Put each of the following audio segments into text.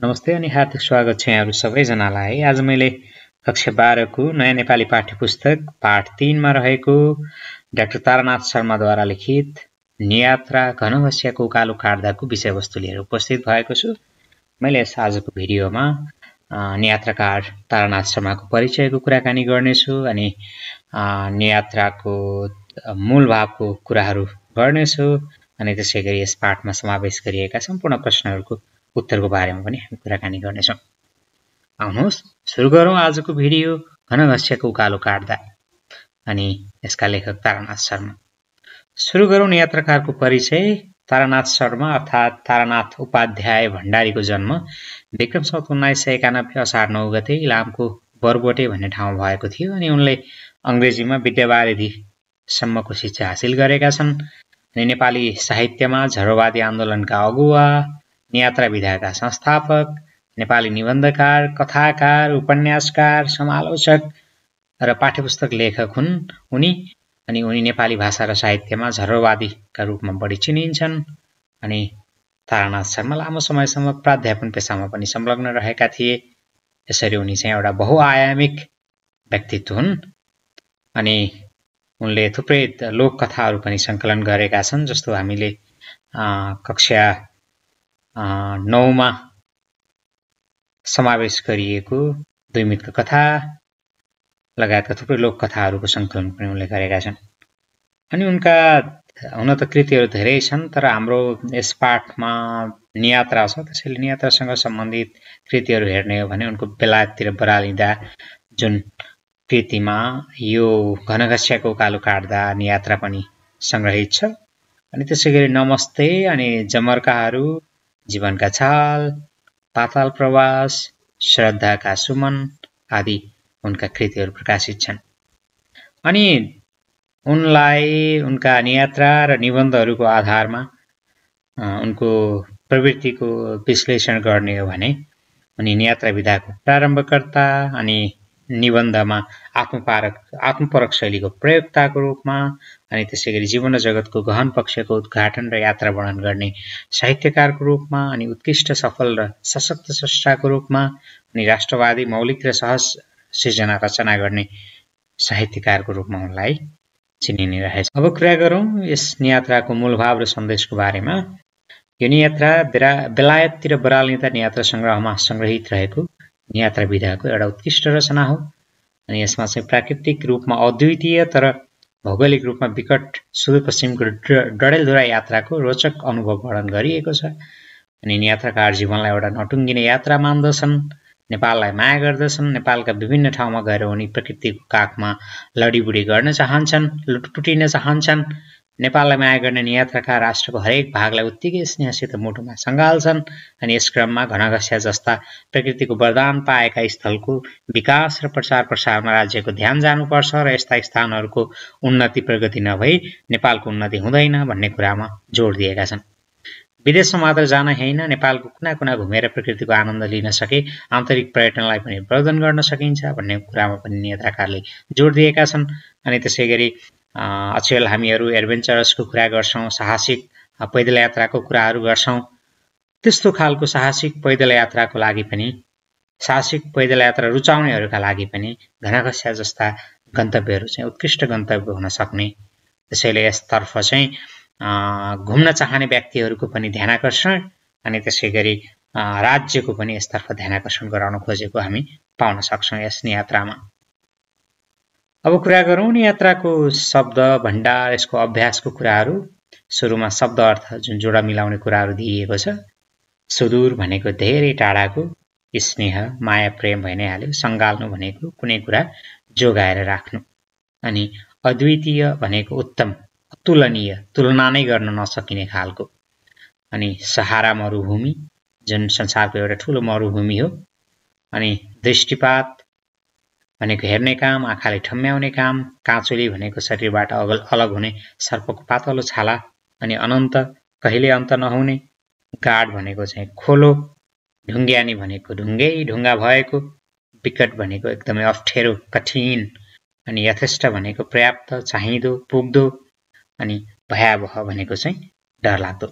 नमस्ते अनि हार्दिक स्वागत छ यहाँहरु सबैजनालाई। आज मैले कक्षा 12 को नयाँ नेपाली पाठ्यपुस्तक पाठ 3 मा रहेको डाक्टर तारानाथ शर्माद्वारा लिखित नियात्रा घनघस्याको उकालो काट्दाको विषयवस्तु लिएर उपस्थित भएको छु। मैले यस आजको भिडियोमा नियात्राकार तारानाथ शर्माको परिचयको कुराकानी गर्नेछु अनि नियात्राको मूल भावको कुराहरू गर्नेछु अनि त्यसैगरी यस पाठमा समावेश गरिएका सम्पूर्ण प्रश्नहरूको उत्तरको बारेमा पनि हामी कुराकानी गर्नेछौं। आउनुहोस् सुरु गरौँ आजको भिडियो घनघस्याको उकालो काट्दा अनि यसका लेखक तारानाथ शर्मा। सुरु गरौँ नियात्राकारको परिचय। तारानाथ शर्मा अर्थात् तारानाथ उपाध्याय भण्डारीको जन्म विक्रम सम्वत 1991 असार 9 गते इलामको बरबोटे भन्ने ठाउँमा भएको थियो अनि उनले अंग्रेजीमा विद्यावारिधि सम्मको शिक्षा हासिल गरेका छन्। अनि नेपाली साहित्यमा झरोवादी आन्दोलनका अगुवा, नियात्रा विधाका संस्थापक, नेपाली निबन्धकार, कथाकार, उपन्यासकार, समालोचक र पाठ्यपुस्तक लेखक हुन् उनी नेपाली भाषा र साहित्यमा झरोवादीका रूपमा बढी चिनिन्छन्। अनि तारानाथ शर्मा लामो समयसम्म प्राध्यापन पेशामा पनि संलग्न रहेका थिए। यसरी उनी चाहिँ एउटा बहुआयामिक व्यक्तित्व हुन् अनि उनले थुप्रै लोककथाहरू पनि संकलन गरेका छन्। जस्तो हामीले कक्षा 9 मा समावेश गरिएको दुई मितको कथा लगायतका थुप्रै लोककथाहरूको संकलन पनि उनले गरेका छन्। अनि उनका हुन त कृतिहरू धेरै छन्, तर हाम्रो यस पाठमा नियात्रा छ, त्यसैले नियात्रासँग सम्बन्धित कृतिहरू हेर्ने हो भने उनको बेलायततिर बरालिँदा जुन कृतिमा यो घनघस्याको उकालो काट्दा नियात्रा पनि संग्रहित छ। अनि त्यसैगरी नमस्ते अनि जमर्काहरू, जीवनका छाल, पाताल प्रवास, श्रद्धाका सुमन आदि उनका कृतिहरू प्रकाशित छन्। अनि उनलाई उनका नियात्रा र निबन्धहरूको आधारमा उनको प्रवृत्तिको विश्लेषण गर्ने हो भने उनी नियात्रा विधाको प्रारम्भकर्ता अनि निबन्धमा आत्मपरक शैलीको प्रयोक्ताको रूपमा अनि त्यसैगरी जीवन र जगतको गहन पक्षको उद्घाटन र यात्रा वर्णन गर्ने साहित्यकारको रूपमा अनि उत्कृष्ट सफल र सशक्त स्रष्टाको रूपमा अनि राष्ट्रवादी मौलिक र सहज सृजना रचना गर्ने साहित्यकारको रूपमा उनलाई चिनिने रहेछ। अब कुरा गरौँ यस नियात्राको मूलभाव र सन्देशको बारेमा। यो नियात्रा बेलायततिर बरालिँदा नियात्रा संग्रहमा संग्रहित रहेको नियात्रा विधाको एउटा उत्कृष्ट रचना हो। अनि यसमा चाहिँ प्राकृतिक रूपमा अद्वितीय तर भौगोलिक रूपमा विकट सुदूरपश्चिमको डडेलधुरा यात्राको रोचक अनुभव वर्णन गरिएको छ। अनि नियात्राकार जीवनलाई एउटा नटुङ्गिने यात्रा मान्दछन्, नेपाललाई माया गर्दछन्, नेपालका विभिन्न ठाउँमा गएर उनी प्रकृतिको काखमा लडीबुडी गर्न चाहन्छन्, लुटपुटिन चाहन्छन्। नेपाललाई माया गर्ने नियात्राकार राष्ट्रको हरेक भागलाई उत्तिकै स्नेहसित मुटुमा सँगाल्छन्। अनि यस क्रममा घनघस्या जस्ता प्रकृतिको वरदान पाएका स्थलको विकास र प्रचार प्रसारमा राज्यको ध्यान जानुपर्छ र यस्ता स्थानहरूको उन्नति प्रगति नभई नेपालको उन्नति हुँदैन भन्ने कुरामा जोड दिएका छन्। विदेशमा मात्र जान हैन, नेपालको कुना कुना घुमेर प्रकृतिको आनन्द लिन सके आन्तरिक पर्यटनलाई पनि प्रवर्धन गर्न सकिन्छ भन्ने कुरामा पनि नियात्राकारले जोड दिएका छन्। अनि त्यसैगरी अचेल हामीहरू एडभेन्चरसको कुरा गर्छौं, साहसिक पैदल यात्राको कुराहरू गर्छौं। त्यस्तो खालको साहसिक पैदल यात्राको लागि पनि, साहसिक पैदल यात्रा रुचाउनेहरूका लागि पनि घनघस्या जस्ता गन्तव्यहरू चाहिँ उत्कृष्ट गन्तव्य हुन सक्ने। त्यसैले यसतर्फ चाहिँ घुम्न चाहने व्यक्तिहरूको पनि ध्यानाकर्षण अनि त्यसैगरी राज्यको पनि यसतर्फ ध्यानाकर्षण गराउन खोजेको हामी पाउन सक्छौं यस नियात्रामा। अब कुरा गरौँ नियात्राको शब्द भण्डार, यसको अभ्यासको कुराहरू। सुरुमा शब्द अर्थ जुन जोडा मिलाउने कुराहरू दिइएको छ। सुदूर भनेको धेरै टाढाको, स्नेह माया प्रेम भइ नै हाल्यो। सँगाल्नु भनेको कुनै कुरा जोगाएर राख्नु। अनि अद्वितीय भनेको उत्तम, अतुलनीय, तुलना नै गर्न नसकिने खालको। अनि सहारा मरुभूमि जुन संसारको एउटा ठूलो मरुभूमि हो। अनि दृष्टिपात भनेको हेर्ने काम, आँखाले ठम्म्याउने काम। काँचुली भनेको शरीरबाट अलग हुने सर्पको पातलो छाला। अनि अनन्त कहिले अन्त नहुने। गाड भनेको चाहिँ खोलो। ढुङ्ग्यानी भनेको ढुङ्गै ढुङ्गा भएको। विकट भनेको एकदमै अप्ठ्यारो कठिन। अनि यथेष्ट भनेको पर्याप्त, चाहिँदो, पुग्दो। अनि भयावह भनेको चाहिँ डरलाग्दो।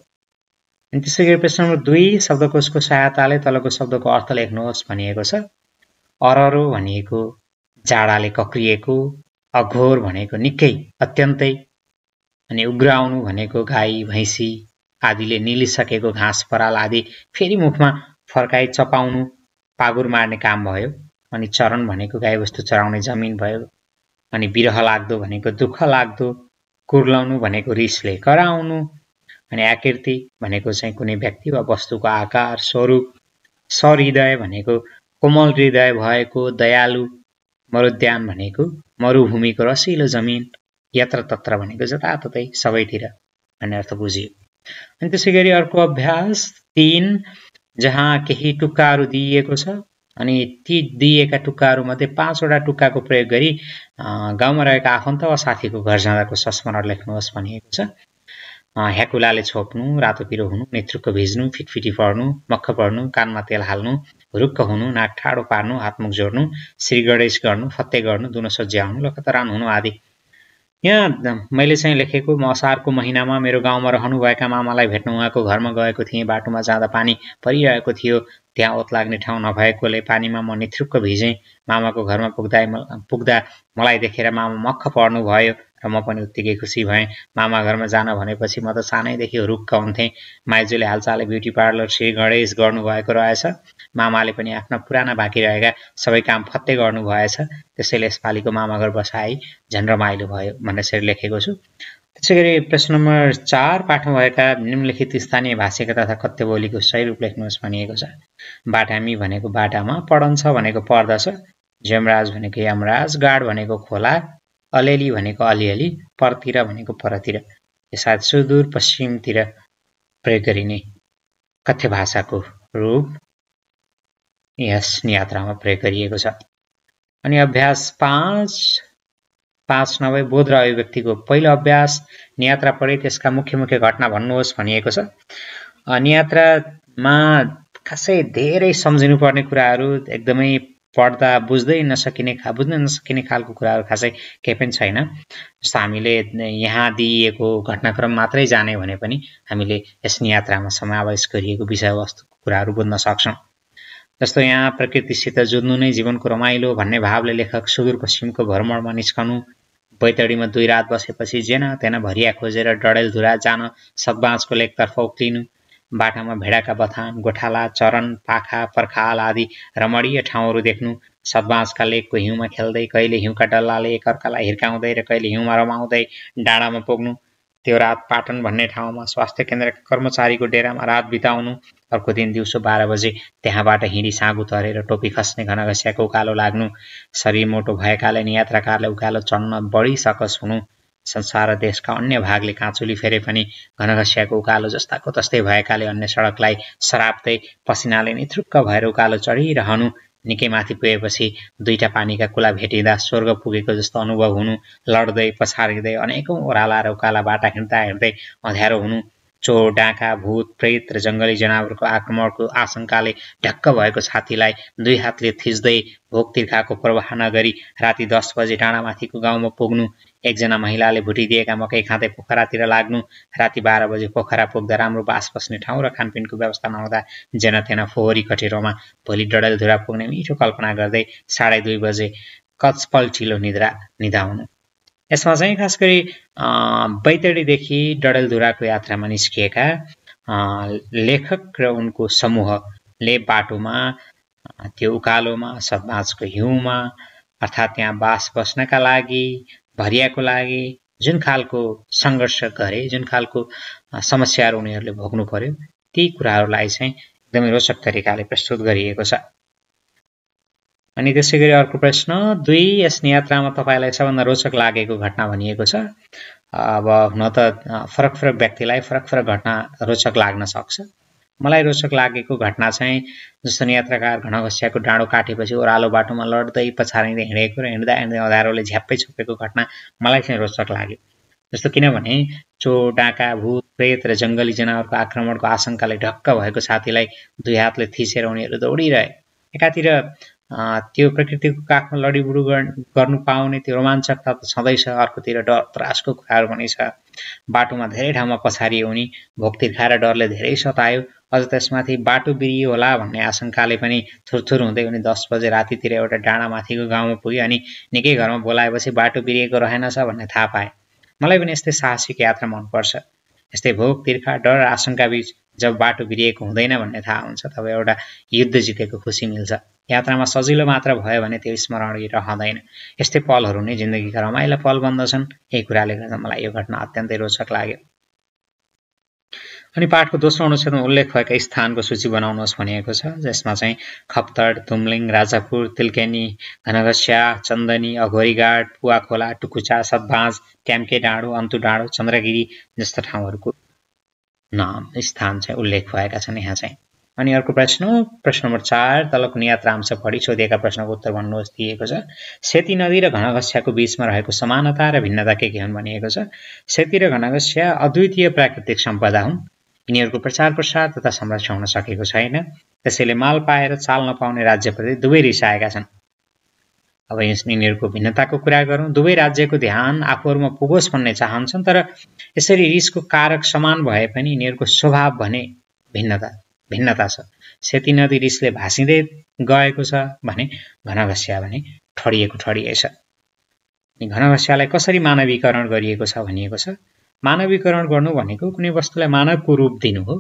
अनि त्यसैगरी प्रश्न नम्बर 2 शब्दकोशको सहायताले तलको शब्दको अर्थ लेख्नुहोस् भनिएको छ। अररो भनेको जाडाले कक्रिएको, अघोर भनेको निकै अत्यन्तै, अनि उग्राउनु भनेको गाई भैँसी आदिले निलिसकेको घाँस पराल आदि फेरि मुखमा फर्काई चपाउनु पागुर मार्ने काम भयो। अनि चरण भनेको गाईबस्तु चराउने जमिन भयो। अनि बिरह लाग्दो भनेको दुःख लाग्दो, कुर्लाउनु भनेको रिसले कराउनु, अनि आकृति भनेको चाहिँ कुनै व्यक्ति वा वस्तुको आकार स्वरूप, सहृदय भनेको कोमल हृदय भएको दयालु, मरुद्यान भनेको मरुभूमिको रसिलो जमिन, यत्र तत्र भनेको जताततै सबैतिर भन्ने अर्थ बुझियो। अनि त्यसैगरी अर्को अभ्यास 3 जहाँ केही टुक्काहरू दिइएको छ अनि ती दिएका टुक्काहरू मध्ये 5 वटा टुक्काको प्रयोग गरी गाउँमा रहेका आफन्त वा साथीको घर जाँदाको संस्मरण लेख्नुहोस् भनिएको छ। ह्याकुलाले छोप्नु, रातो पिरो हुनु, नेत्रुक्क भिज्नु, फिटफिटी पढ्नु, मक्ख पढ्नु, कानमा तेल हाल्नु, रुक्क हुनु, नाक ठाडो पार्नु, हातमुख जोड्नु, श्री गणेश गर्नु, फत्ते गर्नु, दुनो सज्याउनु, लखतरान हुनु आदि। यहाँ मैले चाहिँ लेखेको म असारको महिनामा मेरो गाउँमा रहनुभएका मामालाई भेट्न उहाँको घरमा गएको थिएँ। बाटोमा जाँदा पानी परिरहेको थियो। त्यहाँ ओत लाग्ने ठाउँ नभएकोले पानीमा म निथ्रुक्क भिजेँ। मामाको घरमा पुग्दा मलाई देखेर मामा मक्ख पर्नु भयो र म पनि उत्तिकै खुसी भएँ। मामा घरमा जान भनेपछि म त सानैदेखि रुक्क हुन्थेँ। माइजूले हालचाले ब्युटी पार्लर श्री गणेश गर्नुभएको रहेछ। मामाले पनि आफ्ना पुराना बाँकी रहेका सबै काम फत्ते गर्नुभएछ। त्यसैले यसपालिको मामा घर बसाई झन् रमाइलो भयो भन्ने लेखेको छु। त्यसैगरी प्रश्न नम्बर 4 पाठमा भएका निम्नलिखित स्थानीय भाषिका तथा कथ्य बोलीको सही रूप लेख्नुहोस् भनिएको छ। बाटामी भनेको बाटामा, पढन्छ भनेको पर्दछ, यमराज भनेको यमराज, गाड भनेको खोला, अलिअलि भनेको अलिअलि, परतिर भनेको परतिर। यो सायद सुदूर पश्चिमतिर प्रयोग गरिने कथ्य भाषाको रूप यस नियात्रामा प्रयोग गरिएको छ। अनि अभ्यास 5 नभए बोध र अभिव्यक्तिको पहिलो अभ्यास नियात्रा पढे त्यसका मुख्य घटना भन्नुहोस् भनिएको छ। नियात्रामा खासै धेरै सम्झिनु पर्ने कुराहरू एकदमै पढ्दा बुझ्न नसकिने खालको कुराहरू खासै केही पनि छैन। जस्तो हामीले यहाँ दिइएको घटनाक्रम मात्रै जाने भने पनि हामीले यस नियात्रामा समावेश गरिएको विषयवस्तुको कुराहरू बुझ्न सक्छौँ। जस्तो यहाँ प्रकृतिसित जुझ्नु नै जीवनको रमाइलो भन्ने भावले लेखक सुदूरपश्चिमको भ्रमणमा निस्कनु, बैतडीमा 2 रात बसेपछि जेना तेना भरिया खोजेर डडेलधुरा जान सतबाँचको लेकतर्फ उक्लिनु, बाटामा भेडाका बथान, गोठाला, चरन, पाखा, पर्खाल आदि रमणीय ठाउँहरू देख्नु, सतबाँचका लेकको हिउँमा खेल्दै, कहिले हिउँका डल्लाले एकअर्कालाई हिर्काउँदै र कहिले हिउँमा रमाउँदै डाँडामा पुग्नु, त्यो रात पाटन भन्ने ठाउँमा स्वास्थ्य केन्द्रका कर्मचारीको डेरामा रात बिताउनु, अर्को दिन दिउँसो 12 बजे त्यहाँबाट हिँडी साँगु तरेर टोपी खस्ने घनघस्याको उकालो लाग्नु, शरीर मोटो भएकाले नियात्राकारले उकालो चढ्न बढी सकस हुनु, संसार र देशका अन्य भागले काँचुली फेरे पनि घनघस्याको उकालो जस्ताको तस्तै भएकाले अन्य सडकलाई सराप्दै पसिनाले निथ्रुक्क भएर उकालो चढिरहनु, निकै माथि पुगेपछि 2टा पानीका कुला भेटिँदा स्वर्ग पुगेको जस्तो अनुभव हुनु, लड्दै पछारिँदै अनेकौं ओह्राला र उकाला बाटा हिँड्दै अँध्यारो हुनु, चोर, डाँका, भूत, प्रेत र जङ्गली जनावरको आक्रमणको आशंकाले ढक्क भएको छातीलाई 2 हातले थिच्दै भोक तिर्खाको प्रवाह नगरी राति 10 बजे डाँडामाथिको गाउँमा पुग्नु, एकजना महिलाले भुटिदिएका मकै खाँदै पोखरातिर लाग्नु, राति 12 बजे पोखरा पुग्दा राम्रो बास बस्ने ठाउँ र खानपिनको व्यवस्था नहुँदा जेना तेना फोहोरी कटेरोमा भोलि डडेलधुरा पुग्ने मिठो कल्पना गर्दै 2:30 बजे कचपल्टिलो निदाउनु। यसमा चाहिँ खास गरी बैतडीदेखि डडेलधुराको यात्रामा निस्किएका लेखक र उनको समूहले बाटोमा त्यो उकालोमा सतबाँचको हिउँमा अर्थात् त्यहाँ बास बस्नका लागि भरियाको लागि जुन खालको संघर्ष गरे, जुन खालको समस्याहरू उनीहरूले भोग्नु पर्यो, ती कुराहरूलाई चाहिँ एकदमै रोचक तरिकाले प्रस्तुत गरिएको छ। अनि त्यसैगरी अर्को प्रश्न 2 यस नियात्रामा तपाईलाई सबभन्दा रोचक लागेको घटना भनिएको छ। अब हुन त फरक व्यक्तिलाई फरक घटना रोचक लाग्न सक्छ। मलाई रोचक लागेको घटना चाहिँ जस्तो नियात्राकार घनघस्याको डाँडो काटेपछि ओह्रालो बाटोमा लड्दै पछारिँदै हिँडेको र हिँड्दा अँध्यारोले झ्याप्पै छोपेको घटना मलाई चाहिँ रोचक लाग्यो। जस्तो किनभने चोर, डाँका, भूत, प्रेत र जङ्गली जनावरको आक्रमणको आशंकाले ढक्क भएको छातीलाई 2 हातले थिचेर उनीहरू दौडिरहे। एकातिर त्यो प्रकृतिको काखमा लडीबुडी गर्नु पाउने त्यो रोमाञ्चकता त छँदैछ। अर्कोतिर डर त्रासको कुराहरू पनि छ। बाटोमा धेरै ठाउँमा पछारियो उनी, भोक तिर्खा र डरले धेरै सतायो। अझ त्यसमाथि बाटो बिरियो होला भन्ने आशंकाले पनि थुरथुर हुँदै उनी 10 बजे रातितिर एउटा डाँडामाथिको गाउँमा पुगे। अनि निकै घरमा बोलाएपछि बाटो बिरिएको रहेनछ भन्ने थाहा पाए। मलाई पनि यस्तै साहसिक यात्रा मनपर्छ। यस्तै भोक तिर्खा डर र आशंका बीच जब बाटो बिरिएको हुँदैन भन्ने थाहा हुन्छ तब एउटा युद्ध जितेको खुसी मिल्छ। यात्रामा सजिलो मात्र भयो भने त्यो स्मरणीय रहँदैन। यस्तै पलहरू नै जिन्दगीका रमाइला पल बन्दछन्। यही कुराले गर्दा मलाई यो घटना अत्यन्तै रोचक लाग्यो। अनि पाठको दोस्रो अनुच्छेदमा उल्लेख भएका स्थानको सूची बनाउनुहोस् भनिएको छ, जसमा चाहिँ खप्तड, तुमलिङ, राजापुर, तिल्केनी, घनघस्या, चन्दनी, अघोरीघाट, पुवाखोला, टुकुचा, सतभाँज, ट्याम्के डाँडो, अन्तु डाँडो, चन्द्रगिरी जस्ता ठाउँहरूको नाम स्थान चाहिँ उल्लेख भएका छन् यहाँ चाहिँ। अनि अर्को प्रश्न नम्बर 4, तलको नियतरांश पढी सोधिएका प्रश्नको उत्तर भन्नुहोस् दिएको छ। सेती नदी र घनघस्याको बीचमा रहेको समानता र भिन्नता के हुन् भनिएको छ। सेती र घनघस्या अद्वितीय प्राकृतिक सम्पदा हुन्। यिनीहरूको प्रचार प्रसार तथा संरक्षण हुन सकेको छैन। त्यसैले माल पाएर चाल नपाउने राज्यप्रति दुवै रिसाएका छन्। अब यिनीहरूको भिन्नताको कुरा गरौँ। दुवै राज्यको ध्यान आफूहरूमा पुगोस् भन्ने चाहन्छन्, तर यसरी रिसको कारक समान भए पनि यिनीहरूको स्वभाव भने भिन्नता छ। सेती नदी रिसले भासिँदै गएको छ भने घनघस्या भने ठडिएको ठडिए छ। घनघस्यालाई कसरी मानवीकरण गरिएको छ भनिएको छ। मानवीकरण गर्नु भनेको कुनै वस्तुलाई मानवको रूप दिनु हो।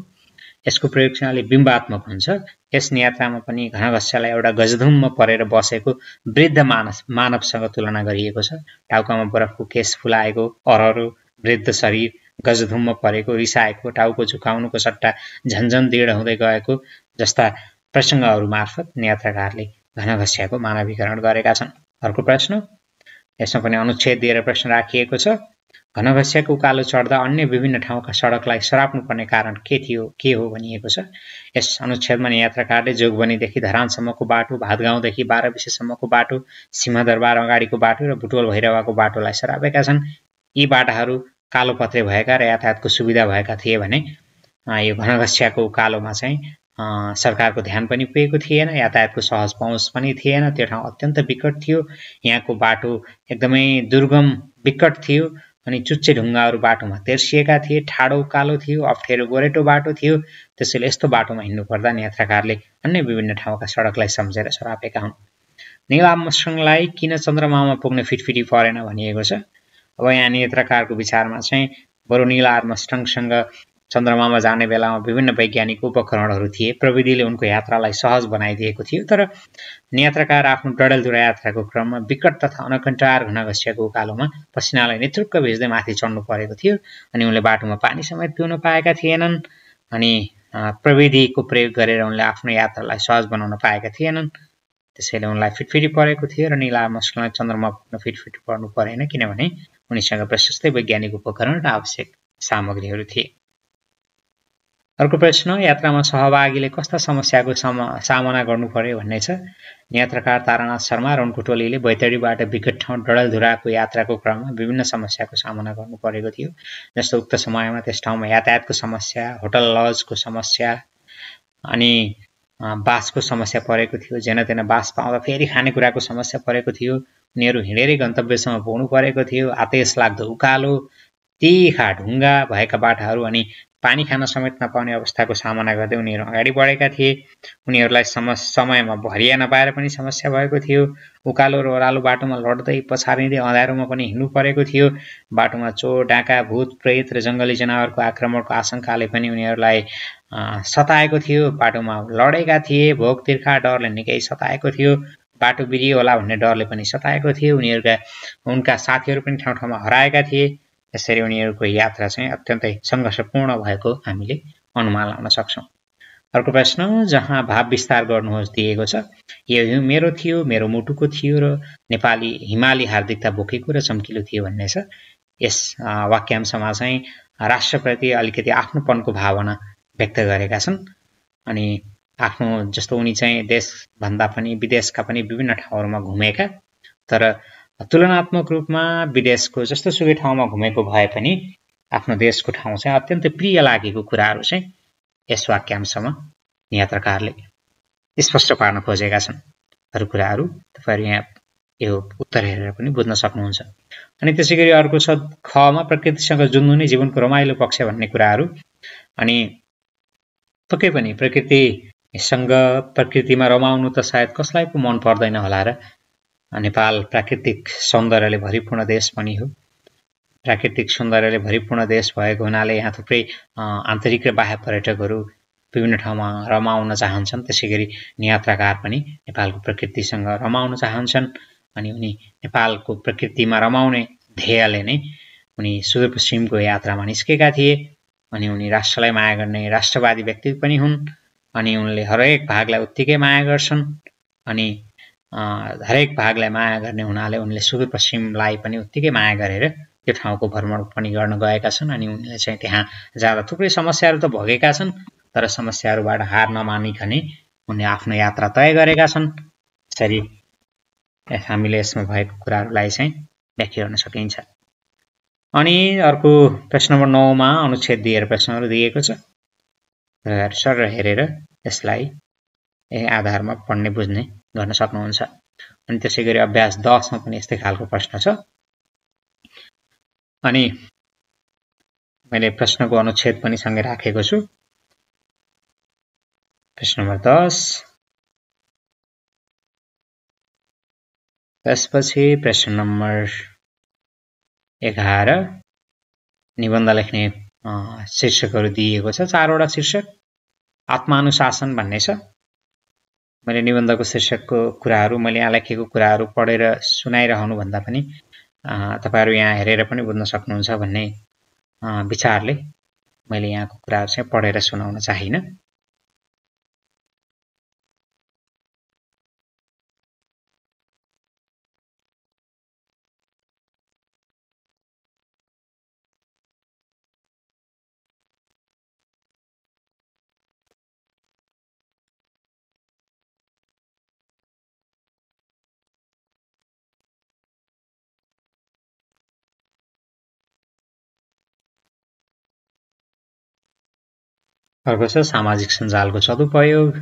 यसको प्रयोग चाहिँ अलि बिम्बात्मक हुन्छ। यस नियतमा पनि घनघस्यालाई एउटा गजधुम्म परेर बसेको वृद्ध मानवसँग तुलना गरिएको छ। टाउकामा बरफको केस फुलाएको, अररो वृद्ध शरीर, गजधुम्म परेको, रिसाएको, टाउको झुकाउनुको सट्टा झन्झन दृढ हुँदै गएको जस्ता प्रसङ्गहरू मार्फत नियत्रकारले घनघस्याको मानवीकरण गरेका छन्। अर्को प्रश्न, यसमा पनि अनुच्छेद दिएर प्रश्न राखिएको छ। घनघस्याको उकालो चढ्दा अन्य विभिन्न ठाउँका सडकलाई सराप्नुपर्ने कारण के हो भनिएको छ। यस अनुच्छेदमा नियत्रकारले जोगबनीदेखि धरानसम्मको बाटो, भातगाउँदेखि 12 विशेषसम्मको बाटो, सिंहदरबार अगाडिको बाटो र बुटवल भैरवाको बाटोलाई सरापेका छन्। यी बाटाहरू कालोपत्रे भएका र यातायातको सुविधा भएका थिए भने यो घनघस्याको उकालोमा चाहिँ सरकारको ध्यान पनि पुगेको थिएन, यातायातको सहज पहुँच पनि थिएन। त्यो ठाउँ अत्यन्त विकट थियो। यहाँको बाटो एकदमै दुर्गम विकट थियो अनि चुच्चे ढुङ्गाहरू बाटोमा तेर्सिएका थिए, ठाडो उकालो थियो, अप्ठ्यारो गोरेटो बाटो थियो। त्यसैले यस्तो बाटोमा हिँड्नु पर्दा नियत्रकारले अन्य विभिन्न ठाउँका सडकलाई सम्झेर सरापेका हुन्। नील आर्मस्ट्रङलाई किन चन्द्रमामा पुग्न फिटफिटी परेन भनिएको छ। अब यहाँ नियत्रकारको विचारमा चाहिँ बरु नील आर्मस्ट्रङसँग चन्द्रमामा जाने बेलामा विभिन्न वैज्ञानिक उपकरणहरू थिए, प्रविधिले उनको यात्रालाई सहज बनाइदिएको थियो। तर नियत्रकार आफ्नो डडेलधुरा यात्राको क्रममा विकट तथा अनकन्टार घनघस्याको उकालोमा पसिनालाई नेतृक्क भिज्दै माथि चढ्नु परेको थियो अनि उनले बाटोमा पानी समेत पिउन पाएका थिएनन्। अनि प्रविधिको प्रयोग गरेर उनले आफ्नो यात्रालाई सहज बनाउन पाएका थिएनन्। त्यसैले उनलाई फिटफिटी परेको थियो र नील आर्मस्ट्रङलाई चन्द्रमा पुग्न फिटफिटी पर्नु परेन, किनभने उनीसँग प्रशस्तै वैज्ञानिक उपकरण र आवश्यक सामग्रीहरू थिए। अर्को प्रश्न, यात्रामा सहभागीले कस्ता समस्याको सामना गर्नु पर्यो भन्ने छ। नियत्रकार तारानाथ शर्मा र उनको टोलीले बैतडीबाट विकट ठाउँ डडेलधुराको यात्राको क्रममा विभिन्न समस्याको सामना गर्नु परेको थियो। जस्तो उक्त समयमा त्यस ठाउँमा यातायातको समस्या, होटल लजको समस्या अनि बासको समस्या परेको थियो। जेनतेन बास पाउँदा फेरि खानेकुराको समस्या परेको थियो। उनीहरू हिँडेरै गन्तव्यसम्म पुग्नु परेको थियो। आतेश लाग्दो उकालो, तीखा ढुङ्गा भएका बाटाहरू अनि पानी खान समेत नपाउने अवस्थाको सामना गर्दै उनीहरू अगाडि बढेका थिए। उनीहरूलाई समयमा भरिया नपाएर पनि समस्या भएको थियो। उकालो र ओह्रालो बाटोमा लड्दै पछारिँदै अँध्यारोमा पनि हिँड्नु परेको थियो। बाटोमा चोर, डाका, भूत, प्रेत र जङ्गली जनावरको आक्रमणको आशंकाले पनि उनीहरूलाई सताएको थियो। बाटोमा लडेका थिए। भोक तिर्खा डरले निकै सताएको थियो। बाटो बिरियो होला भन्ने डरले पनि सताएको थियो। उनका साथीहरू पनि ठाउँ ठाउँमा हराएका थिए। यसरी उनीहरूको यात्रा चाहिँ अत्यन्तै सङ्घर्षपूर्ण भएको हामीले अनुमान लगाउन सक्छौँ। अर्को प्रश्न, जहाँ भाव विस्तार गर्नुहोस् दिएको छ। यो मेरो थियो, मेरो मुटुको थियो र नेपाली हिमाली हार्दिकता बोकेको र चम्किलो थियो भन्ने छ। यस वाक्यांशमा चाहिँ राष्ट्रप्रति अलिकति आफ्नोपनको भावना व्यक्त गरेका छन्। अनि आफ्नो जस्तो उनी चाहिँ देशभन्दा पनि विदेशका पनि विभिन्न ठाउँहरूमा घुमेका, तर तुलनात्मक रूपमा विदेशको जस्तो सुकै ठाउँमा घुमेको भए पनि आफ्नो देशको ठाउँ चाहिँ अत्यन्तै प्रिय लागेको कुराहरू चाहिँ यस वाक्यांशमा नियत्रकारले स्पष्ट पार्न खोजेका छन्। कुराहरू तपाईहरु यहाँ यो उत्तर हेरेर पनि बुझ्न सक्नुहुन्छ। अनि त्यसैगरी अर्को छ खमा प्रकृतिसँग जुन्नु नै जीवनको रमाइलो पक्ष भन्ने कुराहरू। अनि पक्कै पनि प्रकृतिसँग प्रकृतिमा रमाउनु त सायद कसलाई पो मन पर्दैन होला र। नेपाल प्राकृतिक सौन्दर्यले भरिपूर्ण देश पनि हो। प्राकृतिक सौन्दर्यले भरिपूर्ण देश भएको हुनाले यहाँ थुप्रै आन्तरिक र बाह्य पर्यटकहरू विभिन्न ठाउँमा रमाउन चाहन्छन्। त्यसैगरी यात्राकार पनि नेपालको प्रकृतिसँग रमाउन चाहन्छन्। अनि उनी नेपालको प्रकृतिमा रमाउने ध्येयले नै उनी सुदूरपश्चिमको यात्रामा निस्केका थिए। अनि उनी राष्ट्रलाई माया गर्ने राष्ट्रवादी व्यक्ति पनि हुन्। अनि उनले हरेक भागलाई उत्तिकै माया गर्छन्। अनि हरेक भागलाई माया गर्ने हुनाले उनले सुदूरपश्चिमलाई पनि उत्तिकै माया गरेर त्यो ठाउँको भ्रमण पनि गर्न गएका छन्। अनि उनले चाहिँ त्यहाँ जाँदा थुप्रै समस्याहरू त भोगेका छन्, तर समस्याहरूबाट हार नमानिकन उनले आफ्नो यात्रा तय गरेका छन्। यसरी हामीले यसमा भएको कुराहरूलाई चाहिँ व्याख्या गर्न सकिन्छ। अनि अर्को प्रश्न नम्बर 9 मा अनुच्छेद दिएर प्रश्नहरू दिएको छ र सर हेरेर यसलाई आधारमा पढ्ने बुझ्ने गर्न सक्नुहुन्छ। अनि त्यसैगरी अभ्यास 10 मा पनि यस्तै खालको प्रश्न छ। अनि मैले प्रश्नको अनुच्छेद पनि सँगै राखेको छु। प्रश्न नम्बर 10, त्यसपछि प्रश्न नम्बर 11 निबन्ध लेख्ने शीर्षकहरू दिएको छ। 4वटा शीर्षक। आत्मानुशासन भन्ने छ। मैले निबन्धको शीर्षकको कुराहरू मैले यहाँ लेखेको कुराहरू पढेर सुनाइरहनु भन्दा पनि तपाईहरु यहाँ हेरेर पनि बुझ्न सक्नुहुन्छ भन्ने विचारले मैले यहाँको कुराहरू चाहिँ पढेर सुनाउन चाहिन। अर्को छ सामाजिक सञ्जालको सदुपयोग।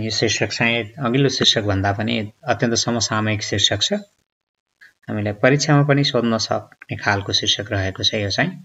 यो शीर्षक चाहिँ अघिल्लो शीर्षक भन्दा पनि अत्यन्त समसामयिक शीर्षक छ। हामीलाई परीक्षामा पनि सोध्न सक्ने खालको शीर्षक रहेको छ यो चाहिँ।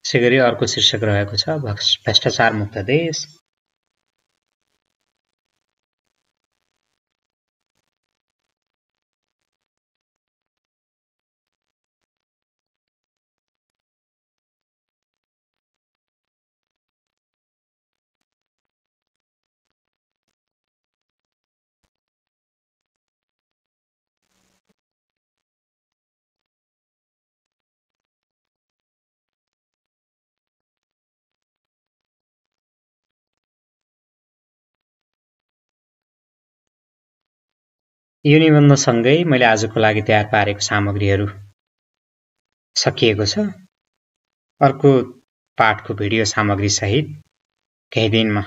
त्यसैगरी अर्को शीर्षक रहेको छ भ्रष्टाचार मुक्त देश। यो निबन्धसँगै मैले आजको लागि तयार पारेको सामग्रीहरू सकिएको छ। अर्को पाठको भिडियो सामग्री सहित केही दिनमा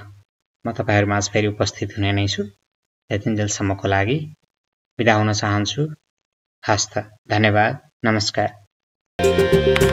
म तपाईहरुमाझ फेरि उपस्थित हुने नै छु। त्यतिन्जेलसम्मको लागि बिदा हुन चाहन्छु। हस्त धन्यवाद। नमस्कार।